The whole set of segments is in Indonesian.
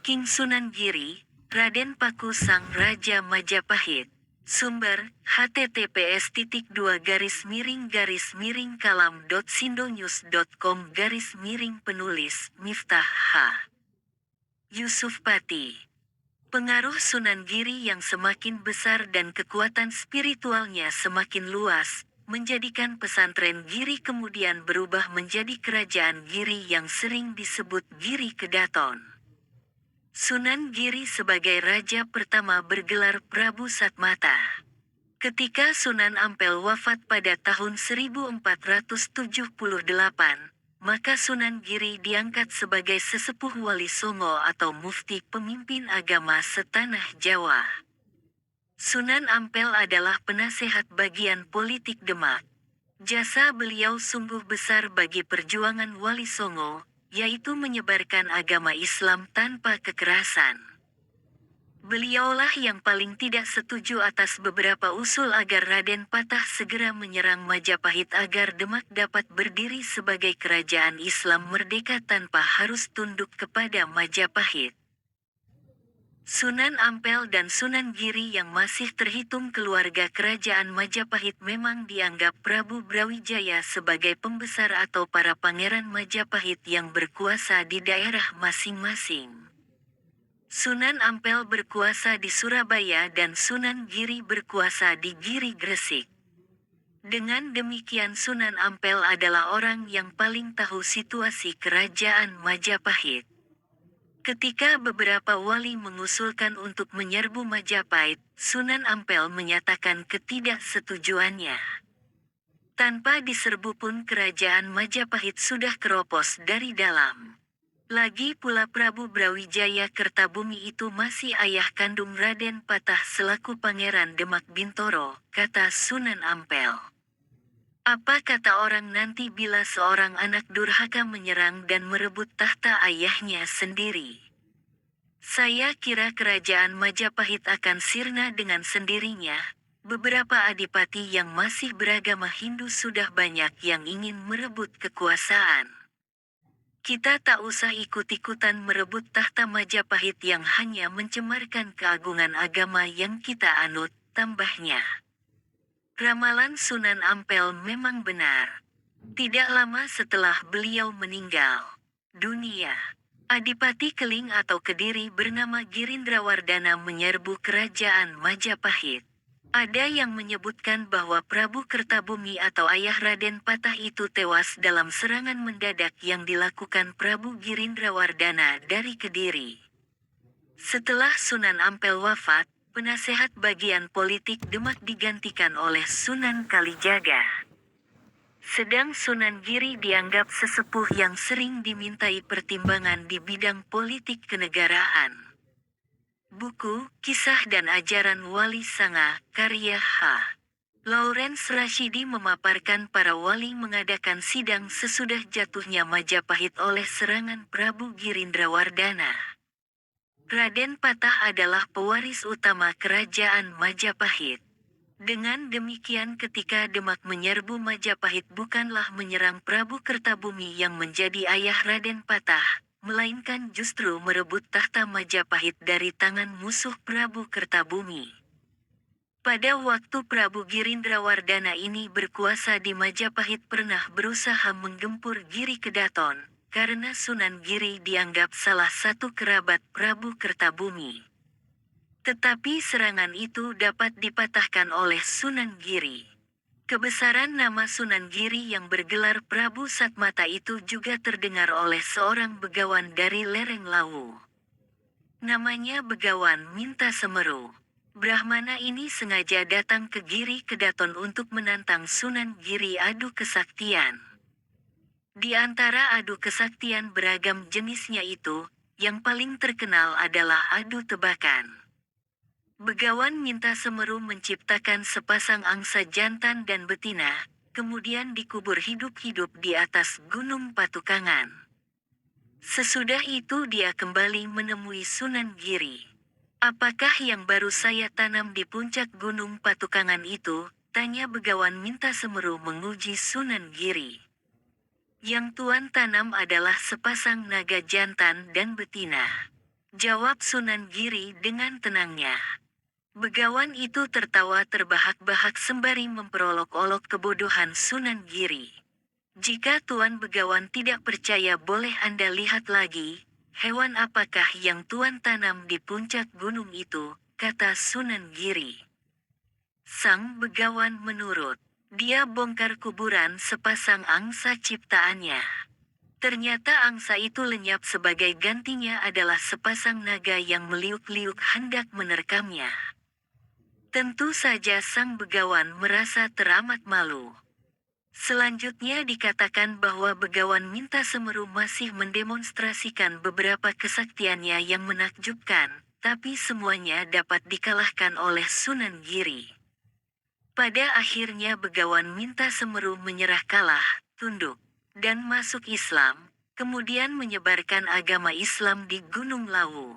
King Sunan Giri, Raden Paku Sang Raja Majapahit. Sumber, https://kalam.sindonews.com/. Penulis, Miftah H. Yusuf Pati. Pengaruh Sunan Giri yang semakin besar dan kekuatan spiritualnya semakin luas, menjadikan pesantren Giri kemudian berubah menjadi kerajaan Giri yang sering disebut Giri Kedaton. Sunan Giri sebagai raja pertama bergelar Prabu Satmata. Ketika Sunan Ampel wafat pada tahun 1478, maka Sunan Giri diangkat sebagai sesepuh Wali Songo atau mufti pemimpin agama setanah Jawa. Sunan Ampel adalah penasehat bagian politik Demak. Jasa beliau sungguh besar bagi perjuangan Wali Songo, yaitu menyebarkan agama Islam tanpa kekerasan. Beliaulah yang paling tidak setuju atas beberapa usul agar Raden Patah segera menyerang Majapahit agar Demak dapat berdiri sebagai kerajaan Islam merdeka tanpa harus tunduk kepada Majapahit. Sunan Ampel dan Sunan Giri yang masih terhitung keluarga kerajaan Majapahit memang dianggap Prabu Brawijaya sebagai pembesar atau para pangeran Majapahit yang berkuasa di daerah masing-masing. Sunan Ampel berkuasa di Surabaya dan Sunan Giri berkuasa di Giri Gresik. Dengan demikian Sunan Ampel adalah orang yang paling tahu situasi kerajaan Majapahit. Ketika beberapa wali mengusulkan untuk menyerbu Majapahit, Sunan Ampel menyatakan ketidaksetujuannya. Tanpa diserbu pun kerajaan Majapahit sudah keropos dari dalam. Lagi pula Prabu Brawijaya Kertabumi itu masih ayah kandung Raden Patah selaku Pangeran Demak Bintoro, kata Sunan Ampel. Apa kata orang nanti bila seorang anak durhaka menyerang dan merebut tahta ayahnya sendiri? Saya kira kerajaan Majapahit akan sirna dengan sendirinya. Beberapa adipati yang masih beragama Hindu sudah banyak yang ingin merebut kekuasaan. Kita tak usah ikut-ikutan merebut tahta Majapahit yang hanya mencemarkan keagungan agama yang kita anut, tambahnya. Ramalan Sunan Ampel memang benar. Tidak lama setelah beliau meninggal dunia, Adipati Keling atau Kediri bernama Girindrawardana menyerbu kerajaan Majapahit. Ada yang menyebutkan bahwa Prabu Kertabumi atau ayah Raden Patah itu tewas dalam serangan mendadak yang dilakukan Prabu Girindrawardana dari Kediri. Setelah Sunan Ampel wafat, penasehat bagian politik Demak digantikan oleh Sunan Kalijaga. Sedang Sunan Giri dianggap sesepuh yang sering dimintai pertimbangan di bidang politik kenegaraan. Buku, Kisah dan Ajaran Wali Sanga, karya H. Lawrence Rashidi memaparkan para wali mengadakan sidang sesudah jatuhnya Majapahit oleh serangan Prabu Girindrawardana. Raden Patah adalah pewaris utama kerajaan Majapahit. Dengan demikian ketika Demak menyerbu Majapahit bukanlah menyerang Prabu Kertabumi yang menjadi ayah Raden Patah, melainkan justru merebut tahta Majapahit dari tangan musuh Prabu Kertabumi. Pada waktu Prabu Girindrawardana ini berkuasa di Majapahit pernah berusaha menggempur Giri Kedaton, karena Sunan Giri dianggap salah satu kerabat Prabu Kertabumi. Tetapi serangan itu dapat dipatahkan oleh Sunan Giri. Kebesaran nama Sunan Giri yang bergelar Prabu Satmata itu juga terdengar oleh seorang begawan dari lereng Lawu. Namanya Begawan Minta Semeru. Brahmana ini sengaja datang ke Giri Kedaton untuk menantang Sunan Giri adu kesaktian. Di antara adu kesaktian beragam jenisnya itu, yang paling terkenal adalah adu tebakan. Begawan Minta Semeru menciptakan sepasang angsa jantan dan betina, kemudian dikubur hidup-hidup di atas Gunung Patukangan. Sesudah itu dia kembali menemui Sunan Giri. Apakah yang baru saya tanam di puncak Gunung Patukangan itu? Tanya Begawan Minta Semeru menguji Sunan Giri. Yang tuan tanam adalah sepasang naga jantan dan betina. Jawab Sunan Giri dengan tenangnya. Begawan itu tertawa terbahak-bahak sembari memperolok-olok kebodohan Sunan Giri. Jika Tuan Begawan tidak percaya boleh Anda lihat lagi, hewan apakah yang Tuan tanam di puncak gunung itu, kata Sunan Giri. Sang Begawan menurut. Dia bongkar kuburan sepasang angsa ciptaannya. Ternyata angsa itu lenyap sebagai gantinya adalah sepasang naga yang meliuk-liuk hendak menerkamnya. Tentu saja Sang Begawan merasa teramat malu. Selanjutnya dikatakan bahwa Begawan Minta Semeru masih mendemonstrasikan beberapa kesaktiannya yang menakjubkan, tapi semuanya dapat dikalahkan oleh Sunan Giri. Pada akhirnya Begawan Minta Semeru menyerah kalah, tunduk, dan masuk Islam, kemudian menyebarkan agama Islam di Gunung Lawu.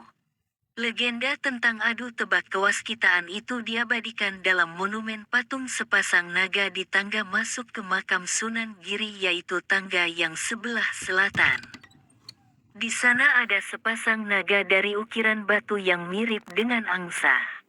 Legenda tentang adu tebak kewaskitaan itu diabadikan dalam monumen patung sepasang naga di tangga masuk ke makam Sunan Giri, yaitu tangga yang sebelah selatan. Di sana ada sepasang naga dari ukiran batu yang mirip dengan angsa.